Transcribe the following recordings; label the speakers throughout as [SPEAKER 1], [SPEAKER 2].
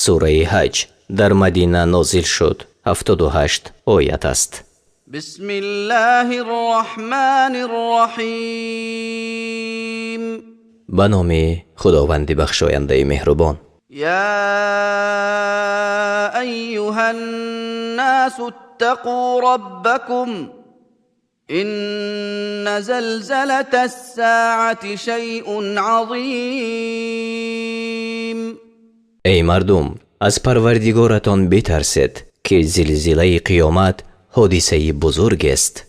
[SPEAKER 1] сураи ҳаҷ дар Мадина нозил шуд. 78 оят аст.
[SPEAKER 2] بسم الله الرحمن الرحیم.
[SPEAKER 1] ба номи худованди бахшояндаи меҳрубон.
[SPEAKER 2] يا أيها الناس اتقوا ربكم إن زلزلة الساعة شيء عظيم.
[SPEAKER 1] ای مردم، از پروردگارتان بترسید که زلزله قیامت حادثه بزرگ است.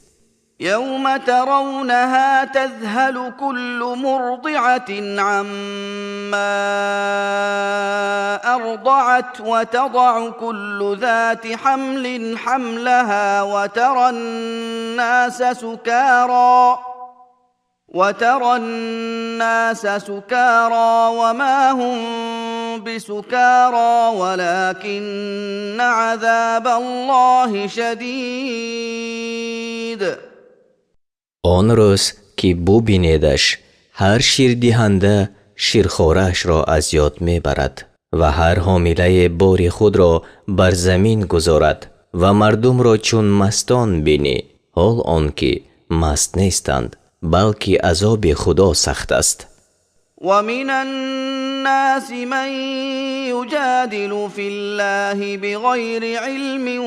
[SPEAKER 2] يوم ترونها تذهل كل مرضعة عما أرضعت وتضع كل ذات حمل حملها وترى الناس سكارى وما هم بسكارى ولكن عذاب الله شدید.
[SPEAKER 1] آن روز که ببینیدش، هر شیردهنده شیرخوارش را از یاد میبرد و هر حامله بار خود را بر زمین گذارد و مردم را چون مستان بینی، حال آنکه مست نیستند بلکه عذاب خدا سخت است.
[SPEAKER 2] ومن الناس من يجادل في الله بغير علم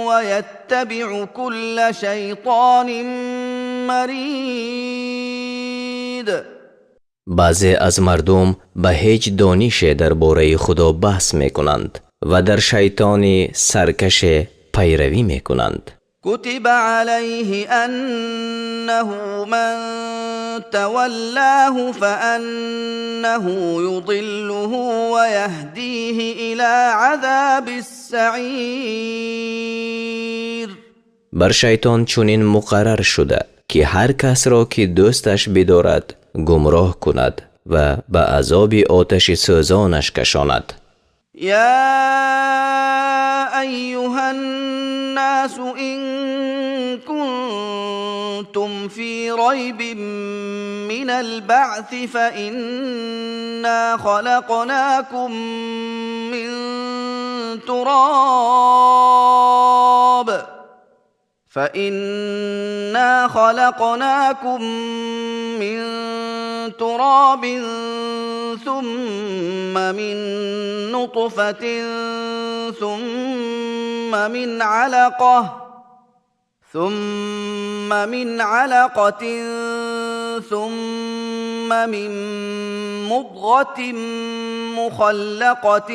[SPEAKER 2] ويتبع كل شيطان مرید.
[SPEAKER 1] بعضی از مردم به هیچ دانشی درباره خدا بحث میکنند و در شیطان سرکش پیروی میکنند.
[SPEAKER 2] كتب عليه أنه من تولاه فأنه يضله ويهديه إلى عذاب السعير.
[SPEAKER 1] بر شیطان چنین مقرر شده که هر کس را که دوستش بدارد گمراه کند و به عذاب آتش سوزانش کشاند.
[SPEAKER 2] يا أيها الناس إن كنتم في ريب من البعث فإنا خلقناكم من تراب ثم من نطفة ثم من علقة ثم من مضغة مخلقة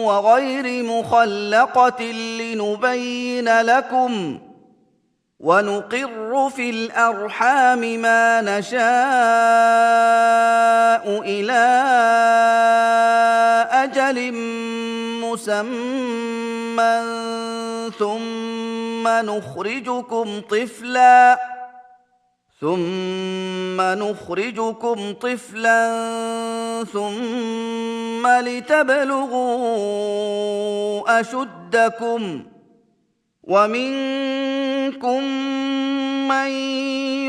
[SPEAKER 2] وغير مخلقة لنبين لكم ونقر في الأرحام ما نشاء إلى أجل مسمى ثم نخرجكم طفلا ثم لتبلغوا أشدكم ومنكم من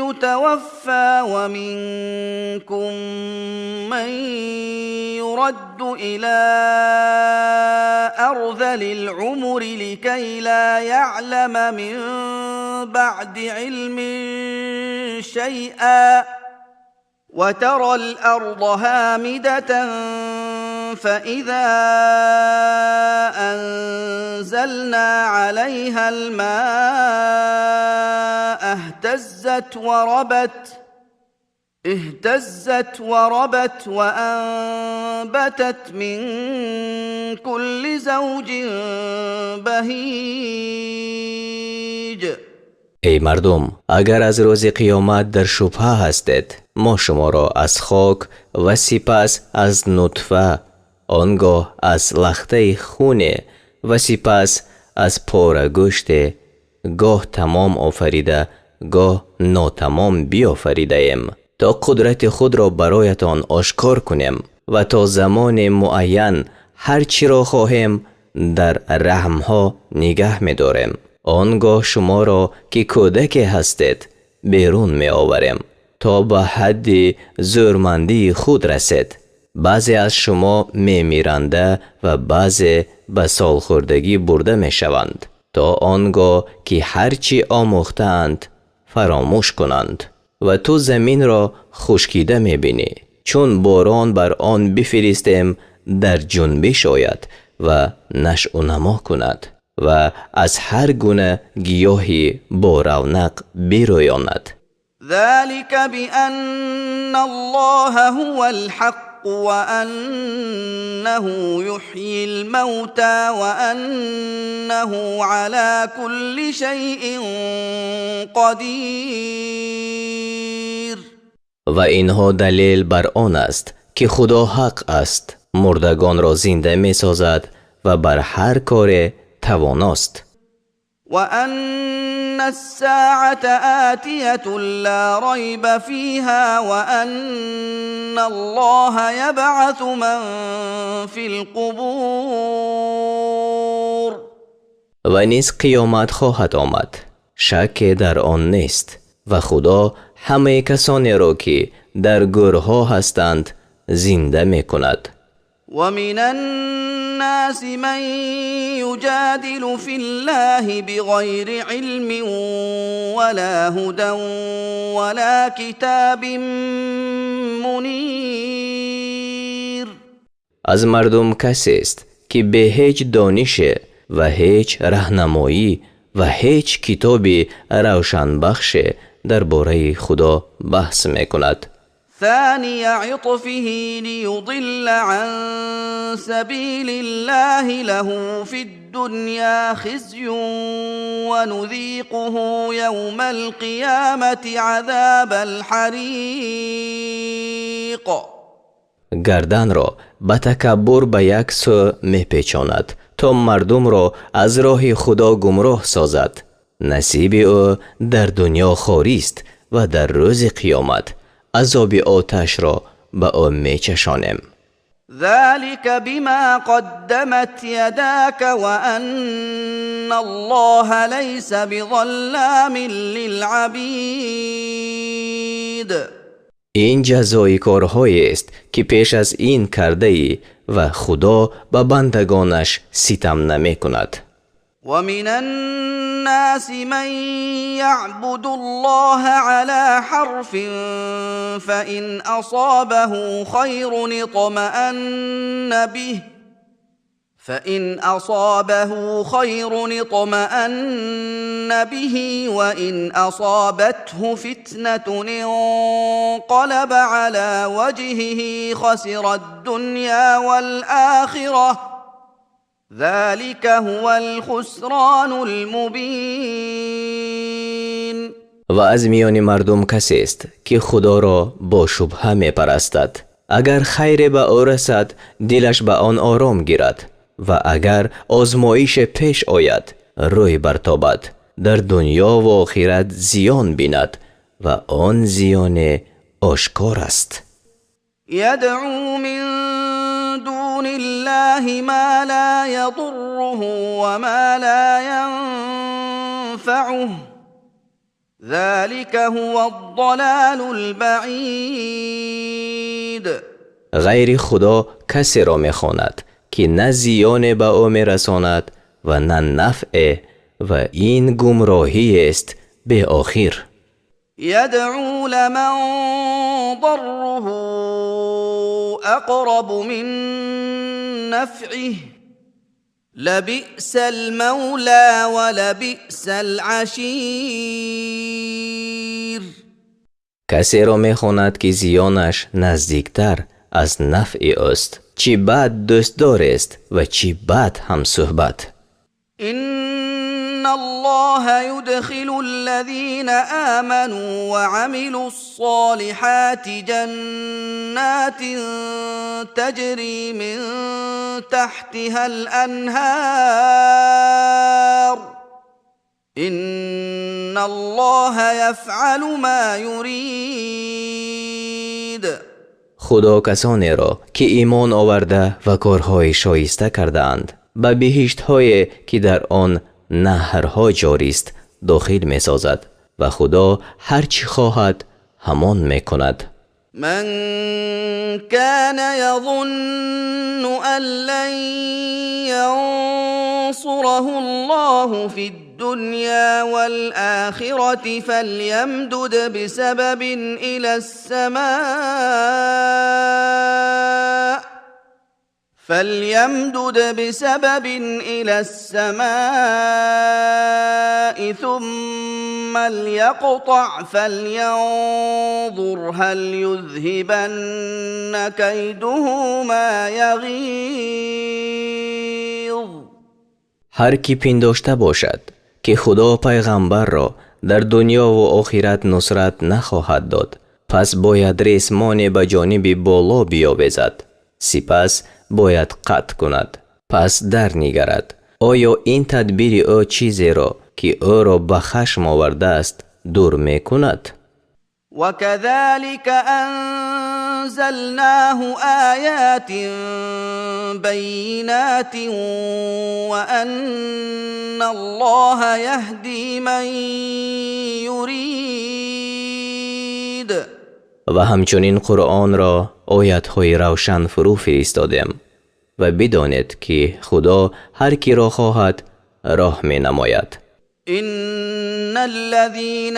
[SPEAKER 2] يتوفى ومنكم من يرد إلى أرذل العمر لكي لا يعلم من بعد علم شيئا وترى الأرض هامدة فإذا أنزلنا عليها الماء اهتزت وربت وأنبتت من كل زوج بهیج.
[SPEAKER 1] ای مردم، اگر از روز قیامت در شبهه هستید، ما شما را از خاک و سپس از نطفه، آنگاه از لخته خونه و سپس از پاره گوشت گاه تمام آفریده گاه ناتمام بیافریده ایم تا قدرت خود را برایتان آشکار کنیم و تا زمان معین هر چی را خواهیم در رحمها نگه می داریم. آنگاه شما را که کودک هستید بیرون می آوریم تا به حد زورمندی خود رسید بعضی از شما میمیرنده و بعضی به سالخوردگی برده میشوند تا آنگاه که هرچی آموختند فراموش کنند و تو زمین را خشکیده میبینی چون باران بر آن بفرستیم در جنبش آید و نشأ و نما کند و از هر گونه گیاهی با رونق بیرویاند.
[SPEAKER 2] ذلك بأن الله هو الحق وأنه يحيي الموتى وأنه على كل شيء قدير.
[SPEAKER 1] و اینها دلیل بر آن است که خدا حق است، مردگان را زنده می سازد و بر هر کار تواناست.
[SPEAKER 2] وأن الساعة آتية لا ريب فيها وأن الله يبعث من في القبور.
[SPEAKER 1] و نیز قیامت خواهد آمد، شک در آن نیست، و خدا همه کسانی را که در گورها هستند زنده می کند.
[SPEAKER 2] ومن الناس من يجادل في الله بغير علم ولا هدى ولا كتاب منير.
[SPEAKER 1] از مردم کسی است که به هیچ دانش و هیچ راهنمایی و هیچ کتابی روشن بخش درباره خدا بحث می کند.
[SPEAKER 2] ثاني عطفه ليضل عن سبيل الله له في الدنيا خزي ونذيقه يوم القيامة عذاب الحريق.
[SPEAKER 1] گردن را به تکبر به یک سو می پیچاند تا مردم را از راه خدا گمراه سازد. نصیب او در دنیا خواری است و در روز قیامت عذاب آتش را به او می چشانیم.
[SPEAKER 2] ذلك بما قدمت يداك وأن الله ليس بظلام للعبيد.
[SPEAKER 1] این جزای کارهایی است که پیش از این کرده ای و خدا به بندگانش ستم نمی کند.
[SPEAKER 2] ومن الناس من يعبد الله على حرف فإن أصابه خير اطمأن به وإن أصابته فتنة انقلب على وجهه خسر الدنيا والآخرة ذلك هو الخسران المبين.
[SPEAKER 1] و از میان مردم کسی است که خدا را با شبهه می پرستد. اگر خیر به او رسد دلش به آن آرام گیرد و اگر آزمایش پیش آید روی برتابد، در دنیا و آخرت زیان بیند و آن زیان آشکار است.
[SPEAKER 2] يدعو من دون الله ما لا يضره وما لا ينفعه ذلك هو الضلال البعید.
[SPEAKER 1] غیر خدا کسی را می خواند که نه زیان به او می رساند و نه نفع، و این گمراهی است به آخر.
[SPEAKER 2] يدعو لمن ضره أقرب من نفعه لبئس المولى ولبئس العشیر.
[SPEAKER 1] کسی را می خواند که زیانش نزدیکتر از نفع است، چی بد دوستدار است و چی بد هم صحبت.
[SPEAKER 2] إن الله يدخل الذين آمنوا وعملوا الصالحات جنات تجري من تحتها الأنهار إن الله يفعل ما يريد.
[SPEAKER 1] خدا کسانی را که ایمان آورده و کارهای شایسته کردند به بهشت‌های که در آن نهرها جاری است داخل می سازد و خدا هر چی خواهد همان می کند.
[SPEAKER 2] من كان يظن أن لن ينصره الله في الدنيا والآخرة فليمدد بسبب إلى السماء ثم ليقطع فلينظر هل يذهبن كيده ما یغیظ.
[SPEAKER 1] هر کی پنداشته باشد که خدا پیغمبر را در دنیا و آخرت نصرت نخواهد داد، پس باید ریسمان به جانب بالا بیاویزد، سپس باید قطع کند. پس در نگرد آیا این تدبیر او چیزی را که او را به خشم آورده است دور می کند؟
[SPEAKER 2] وكذلك أنزلناه آيات بينات وأن الله يهدي من يريد.
[SPEAKER 1] و همچنین قرآن را آیت‌های روشن فرو فرستادیم و بدانید که خدا هر کی را خواهد راه می نماید.
[SPEAKER 2] إن الذين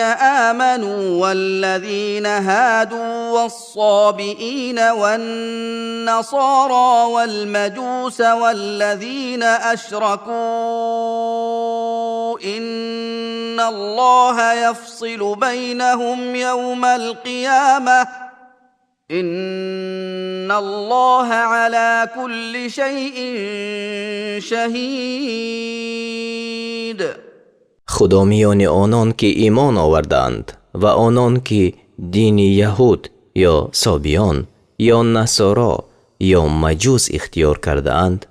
[SPEAKER 2] آمنوا والذين هادوا والصابئين والنصارى والمجوس والذين أشركوا إن الله يفصل بينهم يوم القيامة إن الله على كل شيء شهيد.
[SPEAKER 1] خدا میان آنان که ایمان آوردند و آنان که دین یهود یا سابیان یا نصارا یا مجوس اختیار کرده اند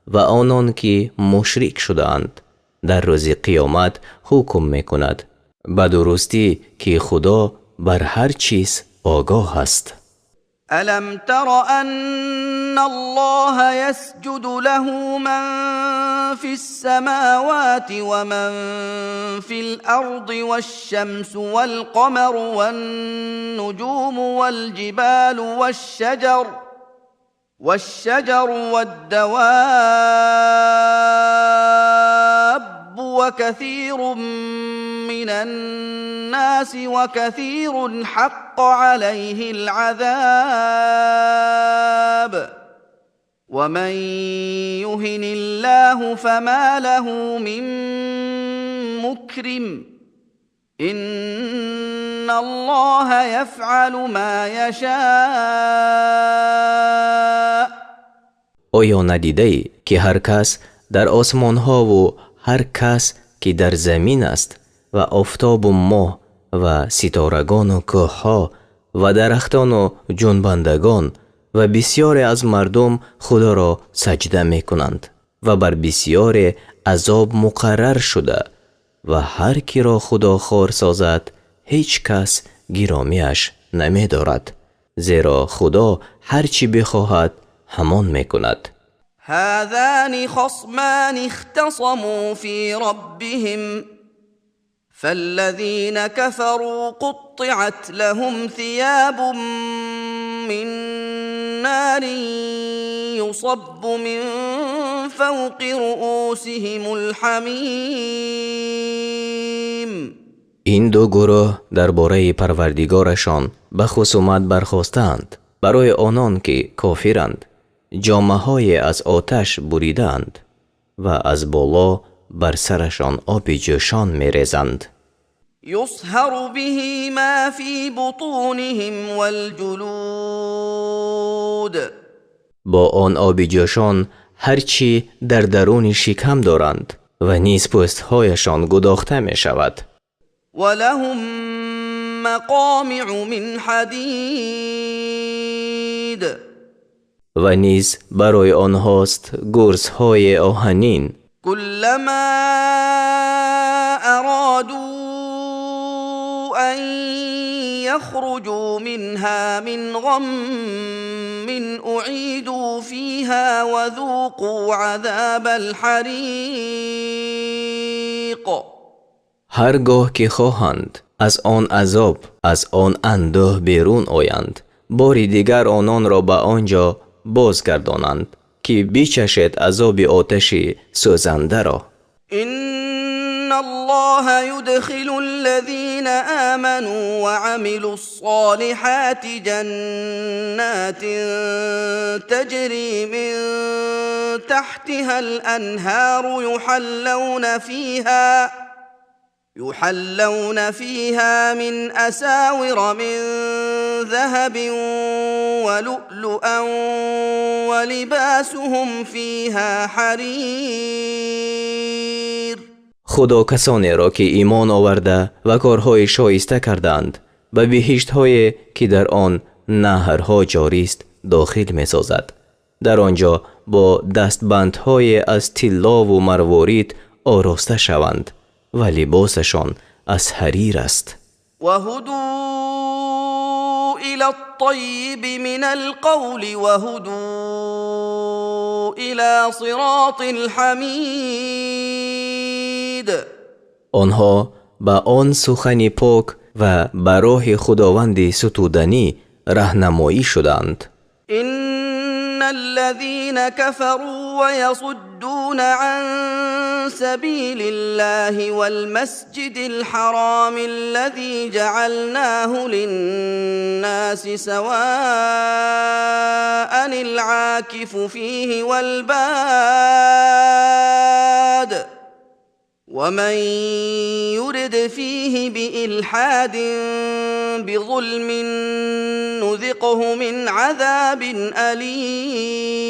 [SPEAKER 1] و آنان که مشرک شده اند در روز قیامت حکم میکند به درستی که خدا بر هر چیز آگاه است.
[SPEAKER 2] ألم تر أن الله يسجد له من في السماوات ومن في الأرض والشمس والقمر والنجوم والجبال والشجر والدواب وكثير من الناس وكثير حق عليه العذاب ومن يهن الله فما له من مكرم إن الله يفعل ما يشاء.
[SPEAKER 1] آیا ندیده ای که هر کس در آسمان ها و هر کس که در زمین است و آفتاب و ماه و ستارگان و کوه ها و درختان و جنبندگان و بسیاری از مردم خدا را سجده می کنند و بر بسیاری عذاب مقرر شده و هر کی را خدا خوار سازد هیچ کس گرامیش نمی دارد، زیرا خدا هر چی بخواهد همان می کند.
[SPEAKER 2] هذان خصمان اختصموا في ربهم فالذين كفروا قطعت لهم ثياب من نار يصب من فوق رؤوسهم الحميم.
[SPEAKER 1] این دو گروه درباره پروردگارشان به خصومت برخاستند. برای آنان که کافرند جامه‌های از آتش بریدند و از بالا بر سرشان آب جوشان می‌ریزند.
[SPEAKER 2] يصهر به ما في بطونهم والجلود.
[SPEAKER 1] با آن آب جوشان هرچی در درون شکم دارند و نیز پوست‌هایشان گداخته می‌شود.
[SPEAKER 2] ولهم مقامع من حدید.
[SPEAKER 1] و نیز برای آنهاست گرزهای آهنین.
[SPEAKER 2] كلما أرادوا أن يخرجوا منها من غم أعيدوا فيها وذوقوا عذاب الحريق.
[SPEAKER 1] هرگاه که خواهند از آن عذاب از آن اندوه بیرون آیند باری دیگر آنان را به آنجا بازگردانند که بیچشد عذاب آتشی سوزنده را.
[SPEAKER 2] إن الله يدخل الذين آمنوا وعملوا الصالحات جنات تجري من تحتها الأنهار يحلون فيها من أساور من ذهب ولؤلؤا ولباسهم فيها حرير.
[SPEAKER 1] خدا کسانی را که ایمان آورده و کارهای شایسته کردند به بهشت‌های که در آن نهرها جاری است داخل می‌سازد. در آنجا با دستبندهای از طلا و مروارید آراسته شوند و لباسشان از حریر است.
[SPEAKER 2] وهدوا إلى الطيب من القول وهدوا إلى صراط الحميد.
[SPEAKER 1] آنها به آن سخن پاک و به راه خداوند ستودنی راهنمایی شدند.
[SPEAKER 2] إن الذين كفروا ويصدون عن سبيل الله والمسجد الحرام الذي جعلناه للناس سواء العاكف فيه والباد ومن يرد فيه بإلحاد بظلم نذقه من عذاب أليم.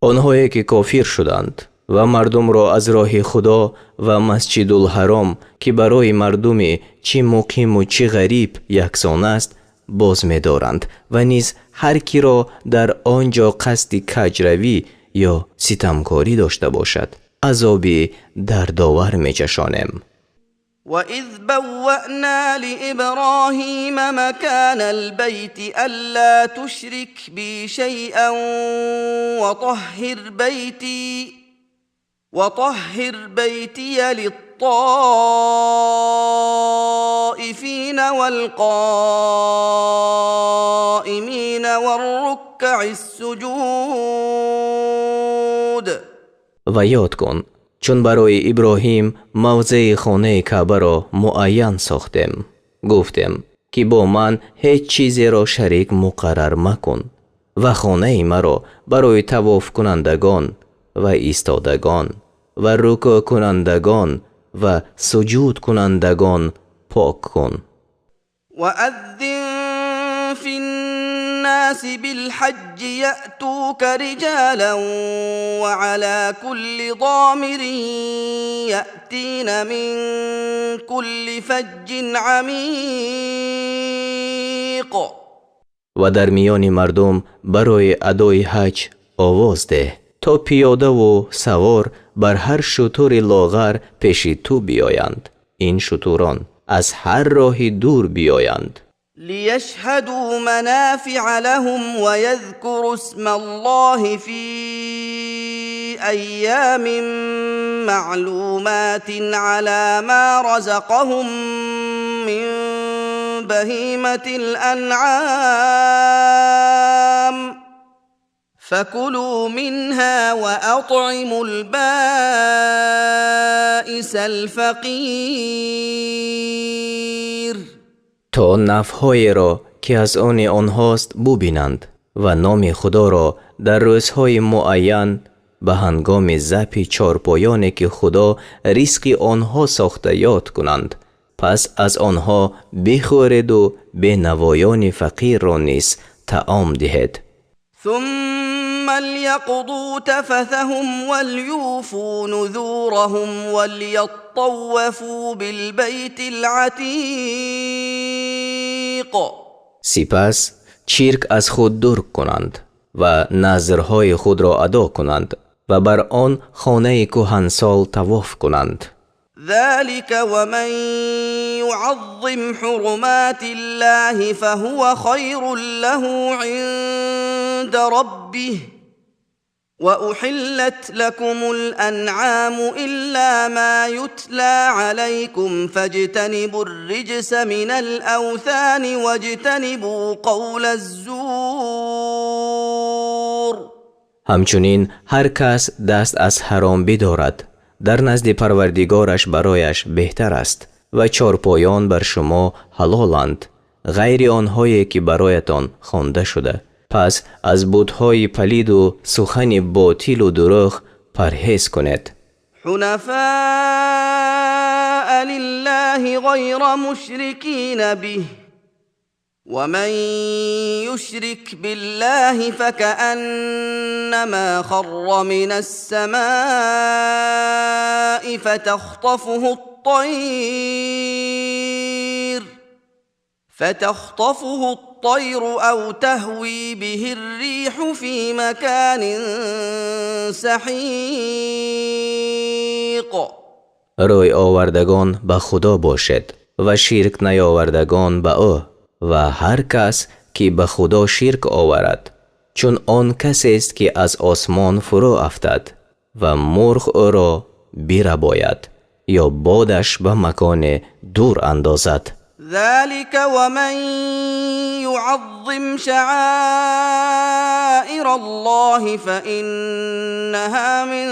[SPEAKER 1] آنهایی که کافر شدند و مردم را از راه خدا و مسجد الحرام که برای مردم چی مقیم و چی غریب یکسان است باز می دارند و نیز هر کی را در آنجا قصد کجروی یا ستمکاری داشته باشد عذابی دردآور می چشانیم.
[SPEAKER 2] وَإِذْ بَوَّأْنَا لِإِبْرَاهِيمَ مَكَانَ الْبَيْتِ أَلَّا تُشْرِكْ بِي شَيْئًا وَطَهِّرْ بَيْتِيَ لِلطَّائِفِينَ وَالْقَائِمِينَ وَالرُّكَّعِ السُّجُودِ.
[SPEAKER 1] و یاد کن چون برای ابراهیم موضع خانه کعبه را معین ساختیم گفتیم که با من هیچ چیزی را شریک مقرر مکن و خانه مرا برای طواف کنندگان و ایستادگان و رکوع کنندگان و سجود کنندگان پاک کن.
[SPEAKER 2] وَأَذِّن فِي النَّاسِ بِالْحَجِّ يَأْتُوكَ رِجَالًا وَعَلَى كُلِّ ضَامِرٍ يَأْتِينَ مِنْ كُلِّ فَجٍّ عَمِيقٍ.
[SPEAKER 1] و در میان مردم برای ادای حج آواز ده تا پیاده و سوار بر هر شتر لاغر پیش تو بیایند. این شتران از هر راه دور بیایند.
[SPEAKER 2] لِيَشْهَدُوا مَنَافِعَ لَهُمْ وَيَذْكُرُوا اسْمَ اللَّهِ فِي أَيَّامٍ مَّعْلُومَاتٍ عَلَى مَا رَزَقَهُم مِّن بَهِيمَةِ الْأَنْعَامِ فَكُلُوا مِنْهَا وَأَطْعِمُوا الْبَائِسَ الْفَقِيرَ.
[SPEAKER 1] تا نفعهای را که از آن آنهاست ببینند و نام خدا را در روزهای معین به هنگام ذبح چارپایانی که خدا رزق آنها ساخته یاد کنند. پس از آنها بخورید و به نوایان فقیر را نیز طعام دهید.
[SPEAKER 2] ثم ليقضوا تفثهم وليوفوا نذورهم وليطوفوا بالبيت العتيق.
[SPEAKER 1] سپس شرک از خود دور کنند و نذرهای خود را ادا کنند و بر آن خانه کهنسال طواف کنند.
[SPEAKER 2] ذلك ومن يعظم حرمات الله فهو خير له عند ربه وأحلت لكم الأنعام إلا ما يتلى عليكم فاجتنبوا الرجس من الأوثان واجتنبوا قول الزور.
[SPEAKER 1] همچنین هر کس دست از حرام بدارد در نزد پروردگارش برایش بهتر است و چارپایان بر شما حلالند غیر آنهایی که برایتان خوانده شده. پس از بت‌های پلید و سخن باطل و دروغ پرهیز کنید.
[SPEAKER 2] حنفاء لله غير مشركين به ومن يشرك بالله فكأنما خر من السماء فتخطفه الطير أو تهوي به الريح في مكان سحيق.
[SPEAKER 1] روی آوردگان به خدا باشد و شرک نیاوردگان به او و هر کس که به خدا شرک آورد چون آن کسی است که از آسمان فرو افتد و مرغ او را بیرباید یا بادش به مکان دور اندازد.
[SPEAKER 2] ذلك ومن يعظم شعائر الله فإنها من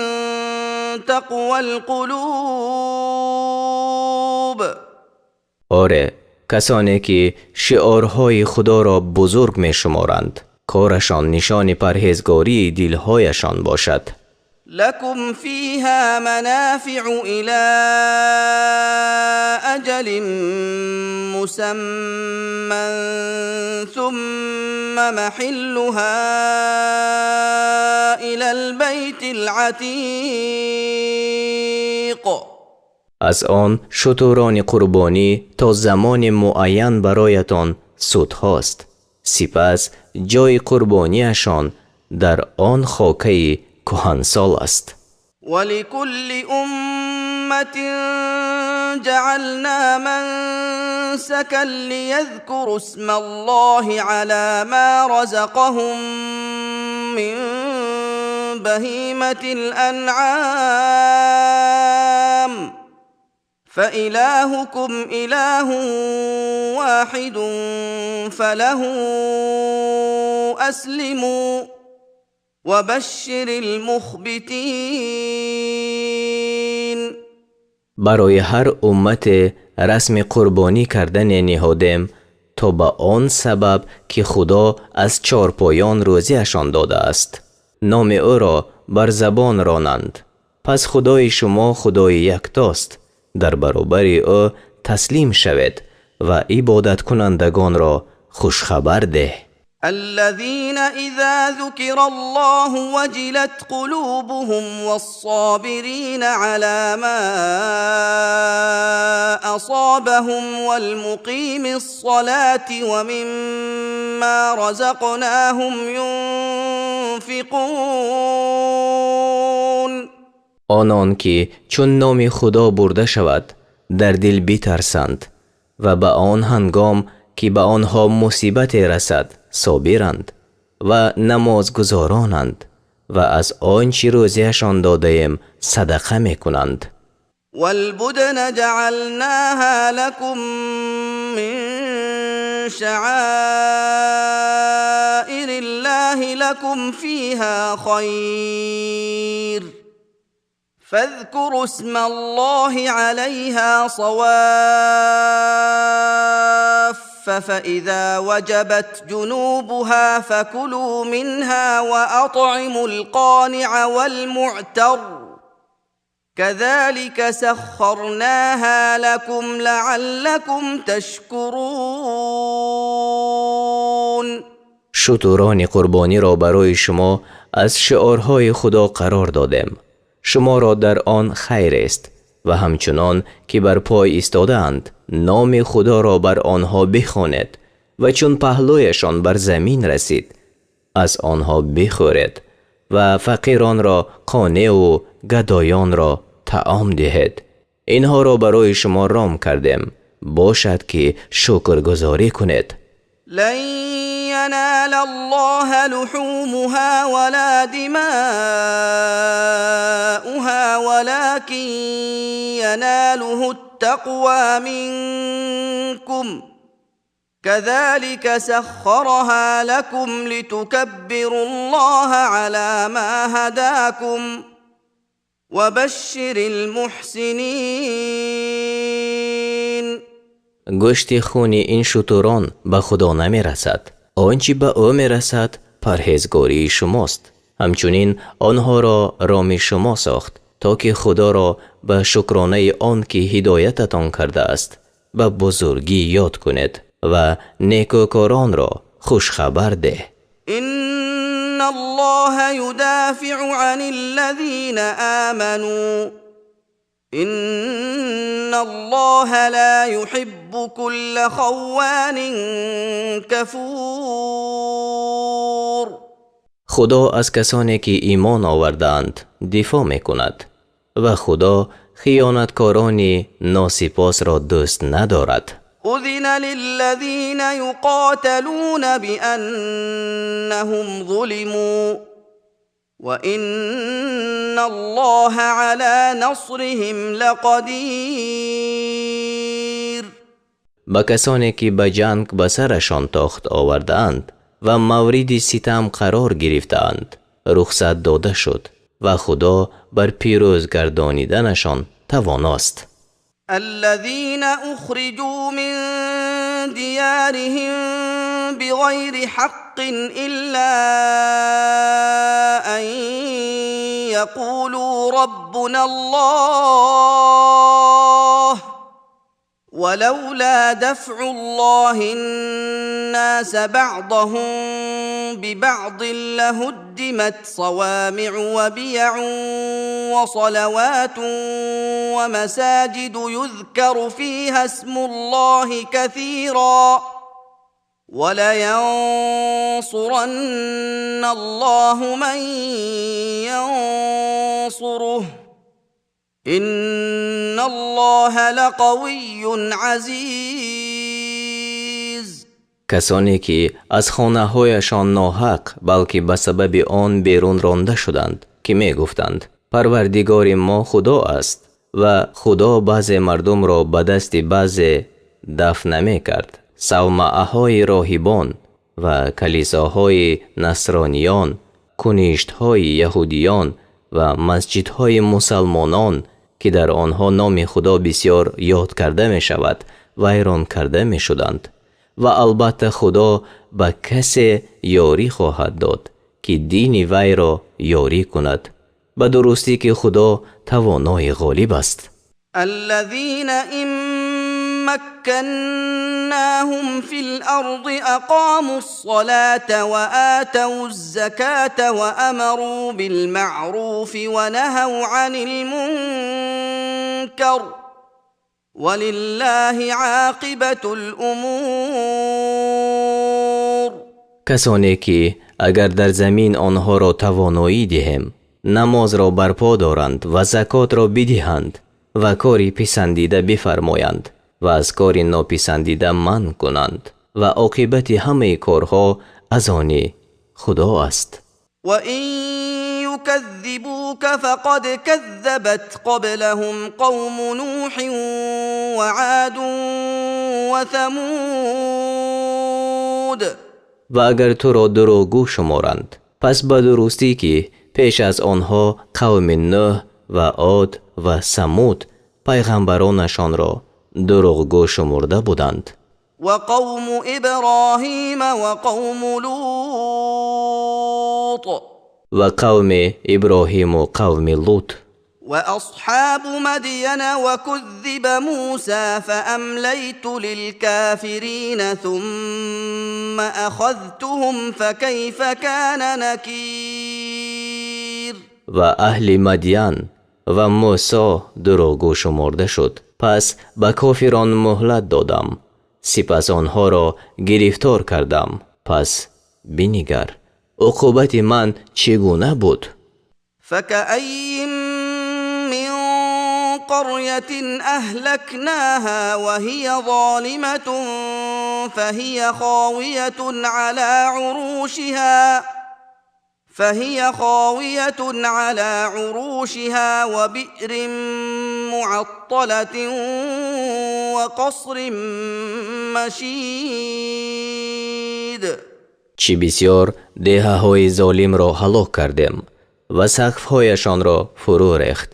[SPEAKER 2] تقوى القلوب.
[SPEAKER 1] آره، کسانی که شعارهای خدا را بزرگ می شمارند کارشان نشان پرهیزگاری دلهایشان باشد.
[SPEAKER 2] لكم فيها منافع إلى أجل مسمى ثم محلها إلى البيت العتيق.
[SPEAKER 1] از آن شتران قربانی تا زمان معین برایتان سود هاست. سپس جای قربانیشان در آن خاکه کهنسال است.
[SPEAKER 2] ولكل أمة جعلنا منسكا ليذكروا اسم الله على ما رزقهم من بهيمة الأنعام فإلهكم إله واحد فله أسلموا وبشر المخبتين.
[SPEAKER 1] برای هر امت رسم قربانی کردن نهادم تا به آن سبب که خدا از چارپایان روزیشان داده است نام او را بر زبان رانند. پس خدای شما خدای یکتاست، در برابر او تسلیم شوید و عبادت کنندگان را خوشخبر ده.
[SPEAKER 2] الذين إذا ذكر الله وجلت قلوبهم والصابرين على ما أصابهم والمقيم الصلاة ومما رزقناهم ينفقون.
[SPEAKER 1] آنان که چون نام خدا برده شود در دل بیترسند و به آن هنگام که به آنها مصیبت رسد صابرند و نماز گزارانند و از آنچه روزیشان داده‌ایم صدقه میکنند.
[SPEAKER 2] والبدن جعلناها لكم من شعائر الله لكم فيها خير فاذكروا اسم الله عليها صواف فإذا وجبت جنوبها فكلوا منها وأطعموا القانع والمعتر كذلك سخرناها لكم لعلكم تشكرون.
[SPEAKER 1] شتران قربانی را برای شما از شعارهای خدا قرار دادم. شما را در آن خیر است و همچنان که بر پای ایستاده اند نام خدا را بر آنها بخوانید و چون پهلویشان بر زمین رسید از آنها بخورید و فقیران را قانع و گدایان را طعام دهید. اینها را برای شما رام کردم باشد که شکرگزاری کنید.
[SPEAKER 2] لن ينال الله لحومها ولا دماؤها ولكن يناله التقوى منكم كذلك سخرها لكم لتكبروا الله على ما هداكم وبشر المحسنين.
[SPEAKER 1] گوشت خون این شتران به خدا نمی رسد. آنچه به او می رسد پرهیزگاری شماست. همچنین آنها را رام شما ساخت تا که خدا را به شکرانه آن که هدایتتان کرده است به بزرگی یاد کنید و نیکوکاران را خوش خبر ده.
[SPEAKER 2] ان الله يدافع عن الذين آمنوا ان الله لا يحب كل خوان كفور.
[SPEAKER 1] خدا از کسانی که ایمان آوردند دفاع می کند و خدا خیانتکاران ناسپاس را دوست ندارد.
[SPEAKER 2] اذن للذین یقاتلون بأنهم ظلموا وإن الله على نصرهم لقدیر.
[SPEAKER 1] با کسانی که به جنگ به سرشان تاخت آوردند و مورد ستم قرار گرفتند رخصت داده شد و خدا بر پیروز گردانیدنشان تواناست.
[SPEAKER 2] الذين أخرجوا من ديارهم بغير حق إلا أن يقولوا ربنا الله ولولا دفع الله الناس بعضهم ببعض لهدمت صوامع وبيع وصلوات ومساجد يذكر فيها اسم الله كثيرا ولينصرن الله من ينصره ان الله لقوي عزیز.
[SPEAKER 1] کسانی که از خانه هایشان ناحق بلکه به سبب آن بیرون رانده شدند که می گفتند پروردگار ما خدا است و خدا بعض مردم را به دست بعض دفع نمی کرد. صومعه های راهبان و کلیساهای نصرانیان، کنشت های یهودیان و مسجد های مسلمانان که در آنها نام خدا بسیار یاد کرده می شود ویران کرده می شدند. و البته خدا به کسی یاری خواهد داد که دین وی را یاری کند به درستی که خدا توانای غالب است.
[SPEAKER 2] الذين إن مكناهم في الأرض أقاموا الصلاة وآتوا الزكاة وأمروا بالمعروف ونهوا عن المنكر ولله عاقبة الأمور.
[SPEAKER 1] کسانی که اگر در زمین آنها را توانایی دهیم نماز را برپا دارند و زکات را بدهند و کاری پسندیده بفرمایند و از کاری ناپسندیده منع کنند و عاقبت همه کارها از آن خدا است.
[SPEAKER 2] و این یکذبوک فقد کذبت قبلهم قوم نوح و عاد و ثمود.
[SPEAKER 1] و اگر تو را دروغگو شمارند پس به درستی که پیش از آنها قوم نوح و عاد و ثمود پیغمبرانشان را دروغگو شمرده بودند.
[SPEAKER 2] و قوم ابراهیم و قوم لوط
[SPEAKER 1] و قوم ابراهیم و قوم لوط
[SPEAKER 2] و اصحاب مدین و کذب موسی فاملیت للکافرین ثم اخذتهم فکیف کان نکیر.
[SPEAKER 1] و اهل مدین و موسی دروغگو شمرده شد پس به کافران مهلت دادم سپس آنها را گرفتار کردم پس بنگر عقوبت من چگونه بود.
[SPEAKER 2] فکأی من قرية أهلكناها وهي ظالمة فهي خاوية على عروشها وبئر معطلة وقصر مشيد.
[SPEAKER 1] چی بسیار دهه‌های ظالم را هلاک کردیم و سقف‌هایشان را فرو ریخت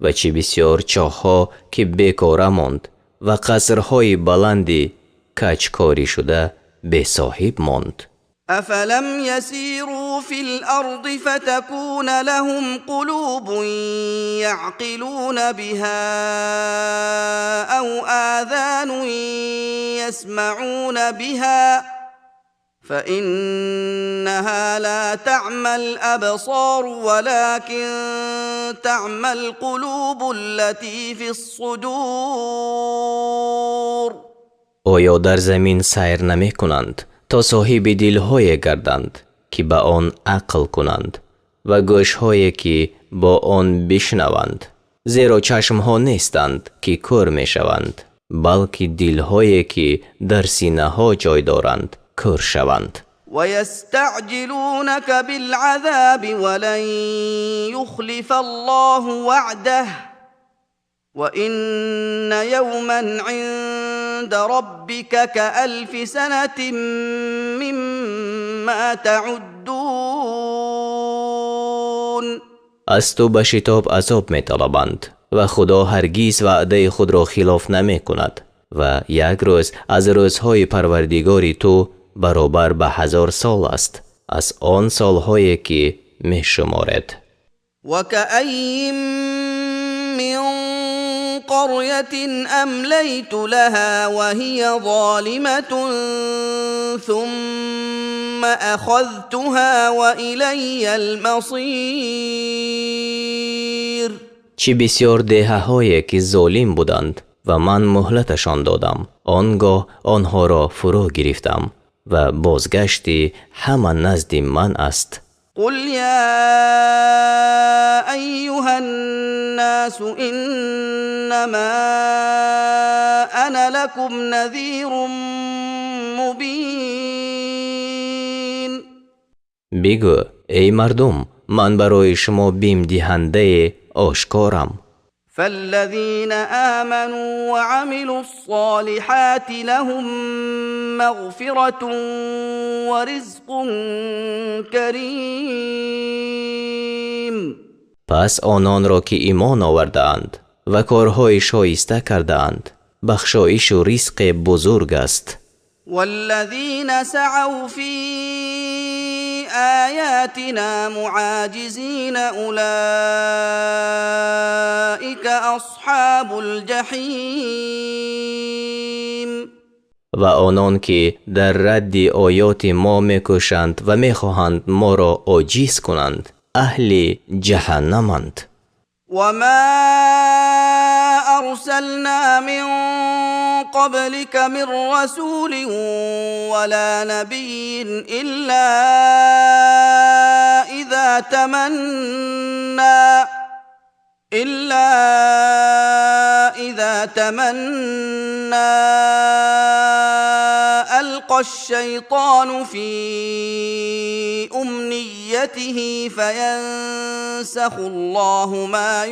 [SPEAKER 1] و چی بسیار چاه‌ها که بیکاره ماند و قصرهای بلندی کجکاری شده بی صاحب ماند.
[SPEAKER 2] أفلم يسيروا في الأرض فتكون لهم قلوب يعقلون بها أو آذان يسمعون بها فإنها لا تعمى الأبصار ولكن تعمى القلوب التي في الصدور.
[SPEAKER 1] آیا در زمین سیر نمی کنند تا صاحب دل‌های گردند که با آن عقل کنند و گوش‌هایی که با آن بشنوند، زیرا چشم‌ها نیستند که کور می‌شوند بلکه دل‌هایی که در سینه‌ها جای دارند کور شوند.
[SPEAKER 2] ويستعجلونك بالعذاب ولن يخلف الله وعده وإن يوما عند ربك كألف سنة مما تعدون.
[SPEAKER 1] از تو به شتاب عذاب می طلبند و خدا هرگیز وعده خود را خلاف نمی کند و یک روز از روزهای پروردگاری تو برابر به 1000 سال است از آن سالهایی که می شمارد.
[SPEAKER 2] وكأي من قرية أمليت لها وهي ظالمة ثم أخذتها وإلي المصير.
[SPEAKER 1] چی بسیار دهه‌هایی که ظالم بودند و من مهلتشان دادم، آنگاه آنها را فرو گرفتم و بازگشتی همان نزد من است.
[SPEAKER 2] قل يا أيها الناس إنما أنا لكم نذير مبين.
[SPEAKER 1] بگو ای مردم، من برای شما بیم دهنده آشکارم.
[SPEAKER 2] فالذين آمنوا وعملوا الصالحات لهم مغفرة ورزق كريم.
[SPEAKER 1] پس آنان را که ایمان آورده‌اند و کارهای شایسته کرده‌اند بخشایش و رزق بزرگ است.
[SPEAKER 2] والذين سعوا في آياتنا معاجزين أولئك أصحاب الجحیم.
[SPEAKER 1] و آنان که در رد آیات ما میکوشند و میخواهند ما را عاجز کنند اهل جهنمند.
[SPEAKER 2] وما أرسلنا من قبلك من رسول ولا نبي إلا إذا تمنى ألقى الشيطان في أمنيته فينسخ الله ما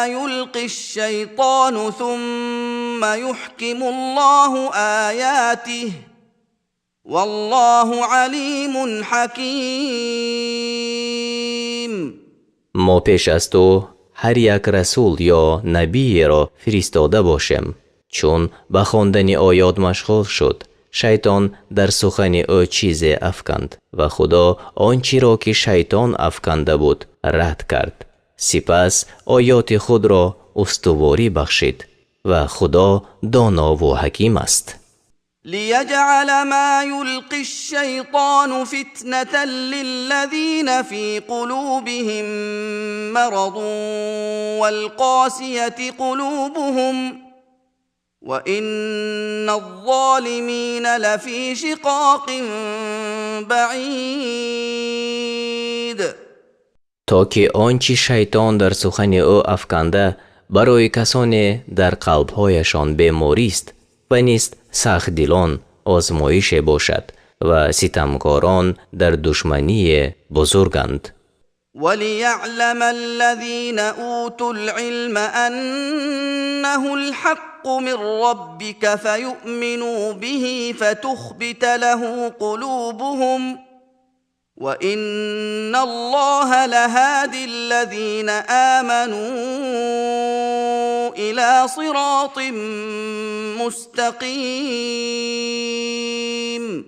[SPEAKER 2] يلقي الشيطان ثم يحكم الله آياته والله علیم حکیم.
[SPEAKER 1] ما پیش از تو هر یک رسول یا نبی را فرستاده باشیم. چون به خواندن آیات مشغول شد شیطان در سخن او چیزی افکند و خدا آنچه را که شیطان افکنده بود رد کرد. سپس آیات خود را استواری بخشید و خدا دانا و حکیم است.
[SPEAKER 2] ليجعل ما يلقي الشيطان فتنة للذين في قلوبهم مرض والقاسية قلوبهم وإن الظالمين لفي شقاق بعيد.
[SPEAKER 1] تا که آنچه شیطان در سخن او افکنده برای کسانی در قلبهایشان بیماری است و نیست سخت دلان آزمایش باشد و ستمکاران در دشمنی بزرگند.
[SPEAKER 2] وليعلم الذين اوتوا العلم انه الحق من ربك فيؤمنوا به فتخبت له قلوبهم وان الله لهادي الذين آمنوا الى صراط مستقيم.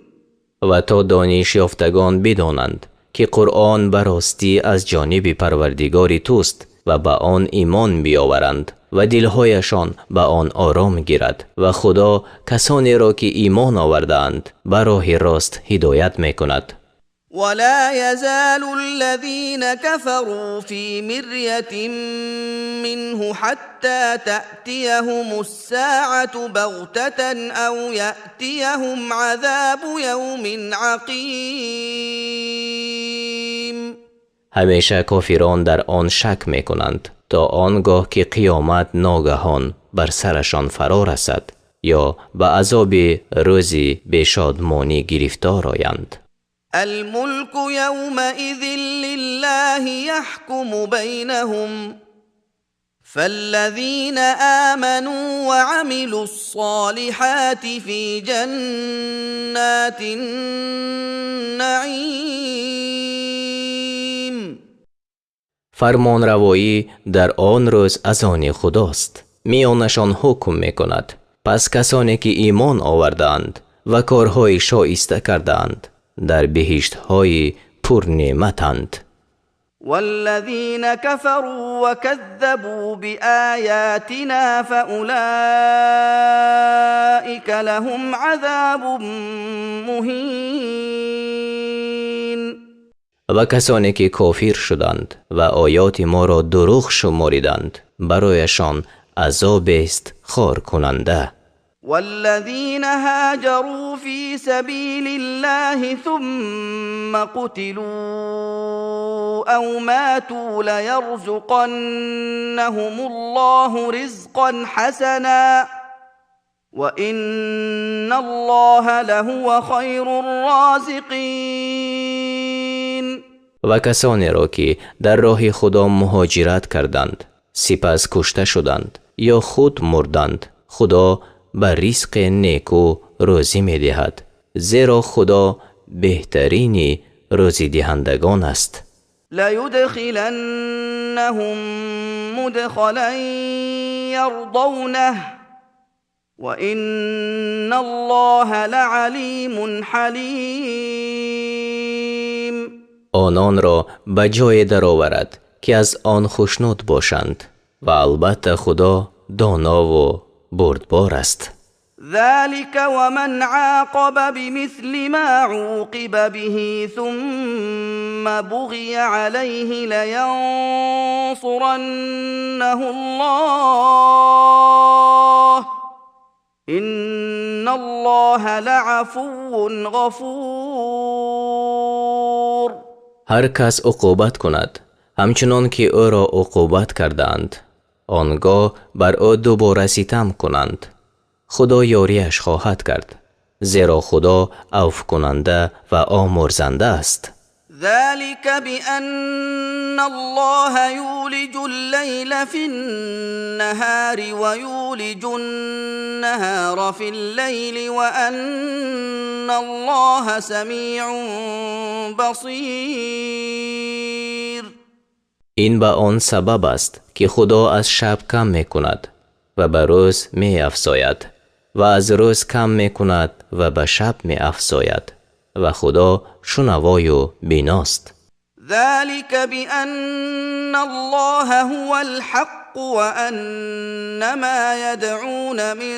[SPEAKER 1] و تا دانش یافتگان بدانند که قرآن براستی از جانب پروردگار توست و به آن ایمان بیاورند و دلهایشان به آن آرام گیرد و خدا کسانی را که ایمان آوردند به راه راست هدایت میکند.
[SPEAKER 2] ولا يزال الذين كفروا في مرية منه حتى تأتيهم الساعة بغتة أو يأتيهم عذاب يوم عقيم.
[SPEAKER 1] همیشه کافران در آن شک میکنند تا آنگاه که قیامت ناگهان بر سرشان فرا رسد یا به عذاب روزی بشادمانی گرفتار آیند.
[SPEAKER 2] الملك يومئذ لله يحكم بينهم فالذين آمنوا وعملوا الصالحات في جنات النعيم.
[SPEAKER 1] فرمان روایی در آن روز از آن خداست، میانشان حکم میکند. پس کسانی که ایمان آوردند و کارهای شایسته کردند در بهشت‌های پرنعمتند.
[SPEAKER 2] والذين كفروا وكذبوا بآياتنا فأولئك لهم عذاب مهين.
[SPEAKER 1] و کسانی که کافر شدند و آیات ما را دروغ شماریدند برایشان عذاب است خار کننده.
[SPEAKER 2] والذين هاجروا في سبيل الله ثم قتلوا أو ماتوا ليرزقنهم الله رزقا حسنا وإن الله لهو خير الرازقين.
[SPEAKER 1] و کسانی را که در راه خدا مهاجرت کردند سپس کشته شدند یا خود مردند خدا بر رزق نیکو روزی می دهد، زیرا خدا بهترین روزی دهندگان است.
[SPEAKER 2] ليدخلنهم مدخلا يرضونه وإن الله لعليم حليم.
[SPEAKER 1] آنان را به جای درآورد که از آن خوشنود باشند و البته خدا دانا و بردبار است.
[SPEAKER 2] ذلك ومن عاقب بمثل ما عوقب به ثم بغي عليه لينصرنه الله إن الله لعفو غفور.
[SPEAKER 1] هر کس عقوبت کند همچنان که او را عقوبت کردند آنگاه بر او دوباره ستم کنند خدا یاریش خواهد کرد، زیرا خدا عفو کننده و آمرزنده است.
[SPEAKER 2] ذلك بأن الله يولج الليل في النهار ويولج النهار في الليل وأن الله سميع بصير.
[SPEAKER 1] این به آن سبب است که خدا از شب کم می کند و به روز می افزاید و از روز کم می کند و به شب می افزاید و خدا شنوای و بیناست.
[SPEAKER 2] ذلك بأن الله هو الحق وأن ما يدعون من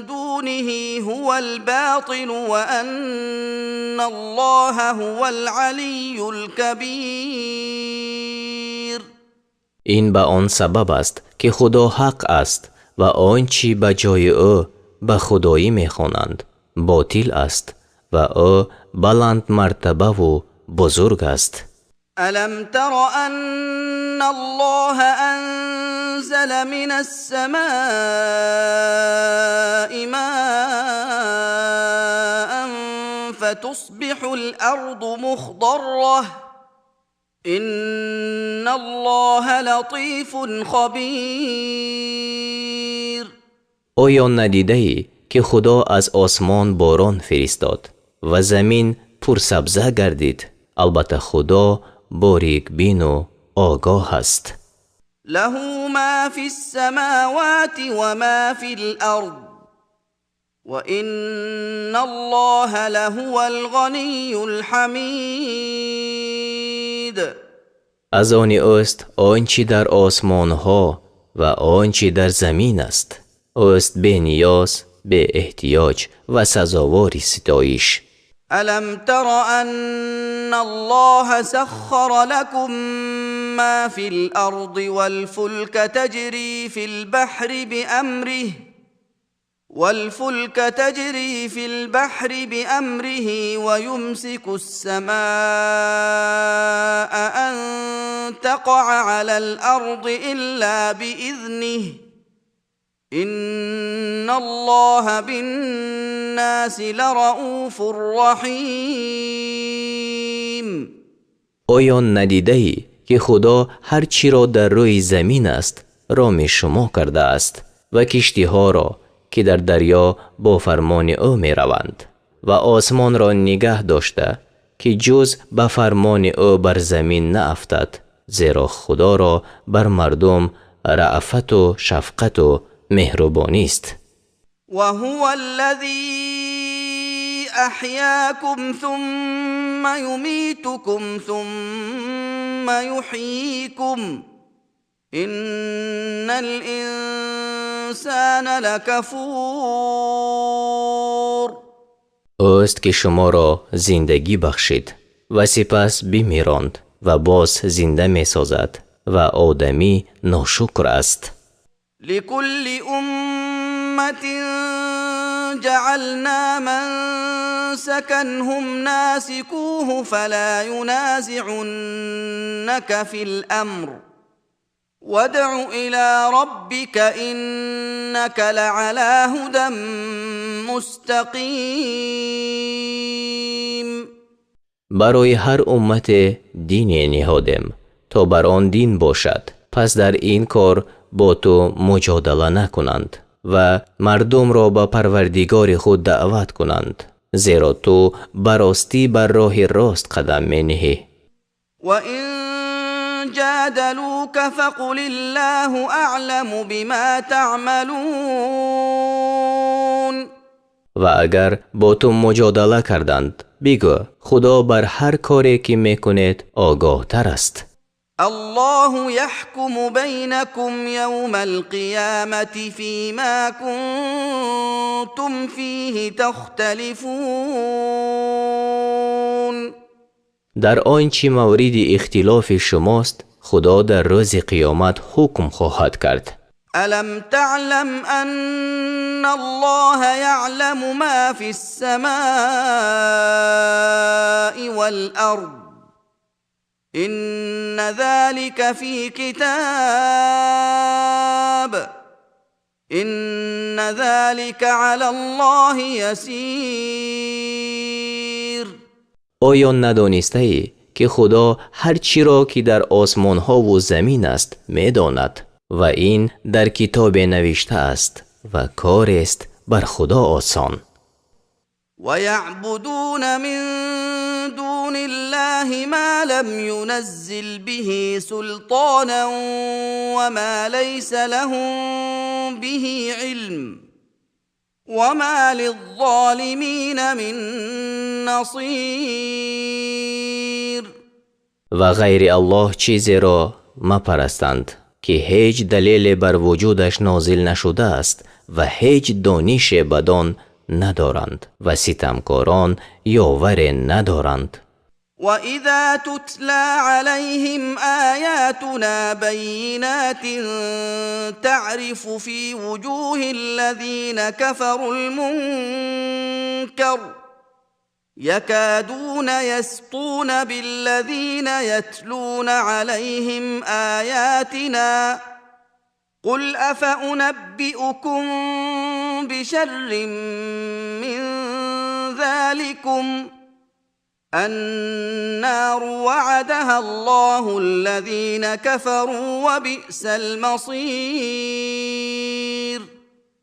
[SPEAKER 2] دونه هو الباطل وأن الله هو العلي الكبير.
[SPEAKER 1] این به آن سبب است که خدا حق است و آنچه به جای او به خدایی می خوانند باطل است و او بلند مرتبه و بزرگ است.
[SPEAKER 2] ألم تر أن الله أنزل من السماء ماء فتصبح الأرض مخضرة إن الله لطيف خبير.
[SPEAKER 1] آیا ندیده ای که خدا از آسمان باران فرستاد و زمین پرسبزه گردید؟ البته خدا باریک بین و آگاه است.
[SPEAKER 2] له ما في السماوات وما في الأرض وإن الله لهو الغني الحميد.
[SPEAKER 1] از آن اوست آنچه در آسمان ها و آنچه در زمین است. اوست به نیاز، به احتیاج و سزاوار ستایش.
[SPEAKER 2] ألم تر أن الله سخر لكم ما في الأرض والفلك تجري في البحر بأمره ويمسك السماء أن تقع على الأرض إلا بإذنه إن الله بالناس لرؤوف رحیم.
[SPEAKER 1] آیا ندیده ای که خدا هر چی را در روی زمین است رام شما کرده است و کشتی ها را که در دریا با فرمان او می روند و آسمان را نگه داشته که جز به فرمان او بر زمین نه افتد، زیرا خدا را بر مردم رأفت و شفقت و مهربانی است.
[SPEAKER 2] وهو الذي أحياكم ثم يميتكم ثم يحييكم إن الإنسان لكفور.
[SPEAKER 1] اوست که شما را زندگی بخشید و سپس بمیراند و باز زنده می سازد و آدمی ناشکر است.
[SPEAKER 2] لكل أمة جعلنا منسكا هم ناسكوه فلا ينازعنك في الأمر وادع إلى ربك إنك لعلى هدى مستقيم.
[SPEAKER 1] برای هر امت دینی نهادم تا بر آن دین باشد، پس در این کار با تو مجادله نکنند و مردم را به پروردگار خود دعوت کنند، زیرا تو براستی بر راه راست قدم می نهی.
[SPEAKER 2] و این جادلوک فقل الله اعلم بما تعملون.
[SPEAKER 1] و اگر با تو مجادله کردند بگو خدا بر هر کاری که میکنید آگاه تر است.
[SPEAKER 2] الله يحكم بينكم يوم القيامة فيما كنتم فيه تختلفون.
[SPEAKER 1] در آنچه مورد اختلاف شماست خدا در روز قیامت حکم خواهد کرد.
[SPEAKER 2] ألم تعلم أن الله يعلم ما في السماء والأرض إن ذلك في كتاب إن ذلك على الله يسير.
[SPEAKER 1] آیا ندانسته ای که خدا هر چی را که در آسمان ها و زمین است می داند و این در کتاب نوشته است و کار است بر خدا آسان.
[SPEAKER 2] ويعبدون من دون الله ما لم ينزل به سلطانا وما ليس لهم به علم وما للظالمين من نصير.
[SPEAKER 1] و غیر الله چیزی را مپرستند که هیچ دلیل بر وجودش نازل نشده است و هیچ دانش بدان ندارند و ستمکاران یاور ندارند.
[SPEAKER 2] وَإِذَا تُتْلَى عَلَيْهِمْ آيَاتُنَا بَيِّنَاتٍ تَعْرِفُ فِي وُجُوهِ الَّذِينَ كَفَرُوا الْمُنكَرَ يكادون يسطون بالذين يتلون عليهم آياتنا قل أفأنبئكم بشر من ذلكم النار وعدها الله الذين كفروا وبئس المصير.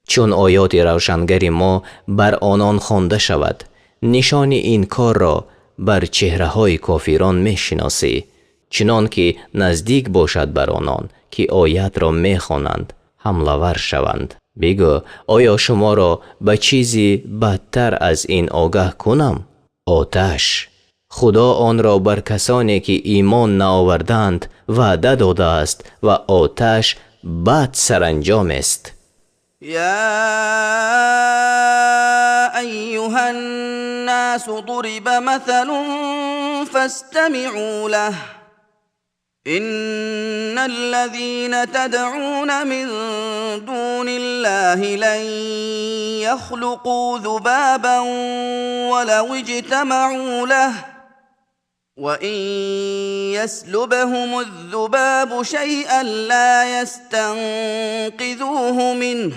[SPEAKER 1] چون آیات روشنگر ما بر آنان خوانده شود، نشان این کار را بر چهره‌های کافران می‌شناسی، چنان که نزدیک باشد بر آنان که آیت را می‌خوانند حمله‌ور شوند. بگو آیا شما را به چیزی بدتر از این آگاه کنم؟ آتش. خدا آن را بر کسانی که ایمان نآوردند وعده داده است و آتش بد سرانجام است.
[SPEAKER 2] يا أيها الناس ضرب مثل فاستمعوا له إن الذين تدعون من دون الله لن يخلقوا ذبابا ولو اجتمعوا له وإن يسلبهم الذباب شيئا لا يستنقذوه منه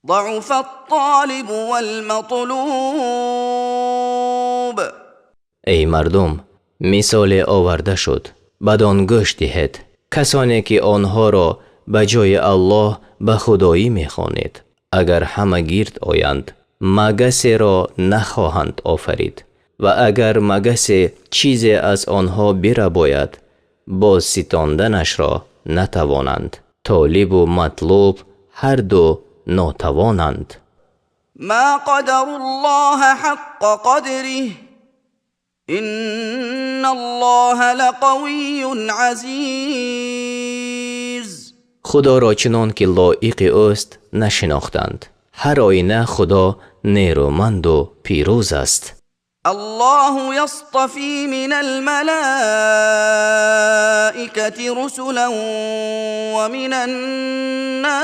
[SPEAKER 2] ضعف الطالب والمطلوب.
[SPEAKER 1] ای مردم، مثال آورده شد، بدان گوش دهید. کسانی که آنها را به جای الله به خدایی می‌خوانید، اگر همه گرد آیند مگسی را نخواهند آفرید و اگر مگس چیزی از آنها برباید باز ستاندنش را نتوانند. طالب و مطلوب هر دو ناتوانند.
[SPEAKER 2] ما قدر الله حق قدره إن الله لقوی عزیز.
[SPEAKER 1] خدا را چنان که لایق است نشناختند. هر آینه خدا نیرومند و پیروز است.
[SPEAKER 2] الله يصطفي من الملائكة رسلا ومن الناس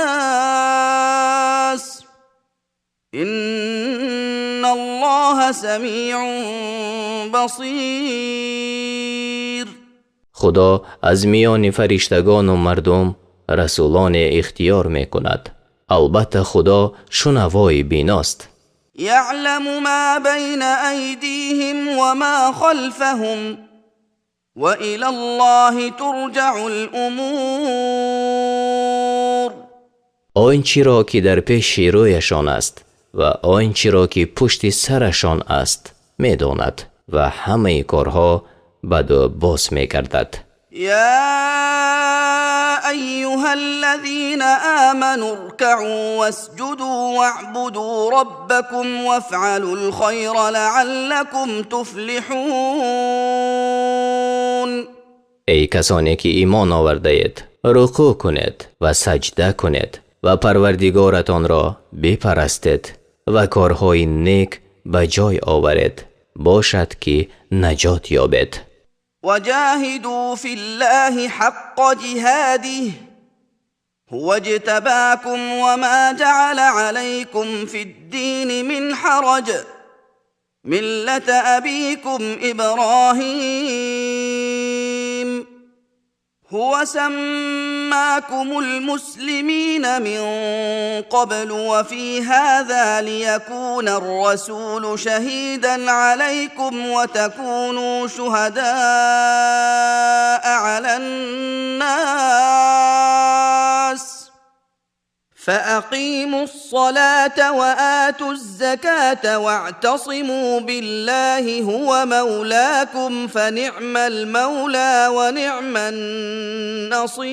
[SPEAKER 2] إن الله سميع بصير.
[SPEAKER 1] خدا از میان فرشتگان و مردم رسولان اختیار می کند. البته خدا شنوای بیناست.
[SPEAKER 2] يعلم ما بين أيديهم وما خلفهم وإلى الله ترجع الأمور.
[SPEAKER 1] آنچه را که در پیش رویشان است و آنچه را که پشت سرشان است می داند و همه کارها بد و باز می گردد.
[SPEAKER 2] يا أيها الذين آمنوا اركعوا واسجدوا واعبدوا ربكم وافعلوا الخير لعلكم تفلحون.
[SPEAKER 1] ای کسانی که ایمان آورده اید، رکوع کنید و سجده کنید و پروردگارتان را بپرستید و کارهای نیک به جای آورید، باشد که نجات یابید.
[SPEAKER 2] وجاهدوا في الله حق جهاده هو اجتباكم وما جعل عليكم في الدين من حرج ملة أبيكم إبراهيم هو سماكم المسلمين من قبل وفي هذا ليكون الرسول شهيدا عليكم وتكونوا شهداء على الناس فأقيموا الصلاة وآتوا الزكاة واعتصموا بالله هو مولاكم فنعم المولى ونعم النصير.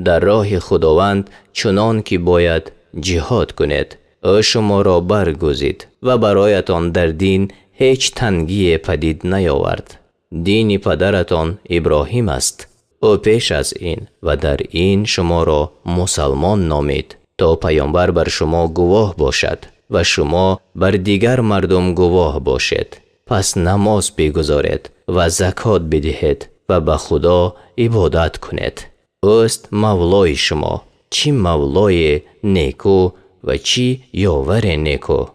[SPEAKER 1] در راه خداوند چنان که باید جهاد کنید، او شما را برگزید و برایتان در دین هیچ تنگی پدید نیاورد. دین پدرتان ابراهیم است. او پیش از این و در این شما را مسلمان نامید تا پیامبر بر شما گواه باشد و شما بر دیگر مردم گواه باشید. پس نماز بگزارید و زکات بدهید و به خدا عبادت کنید. اوست مولای شما، چی مولای نیکو و چی یاور نیکو.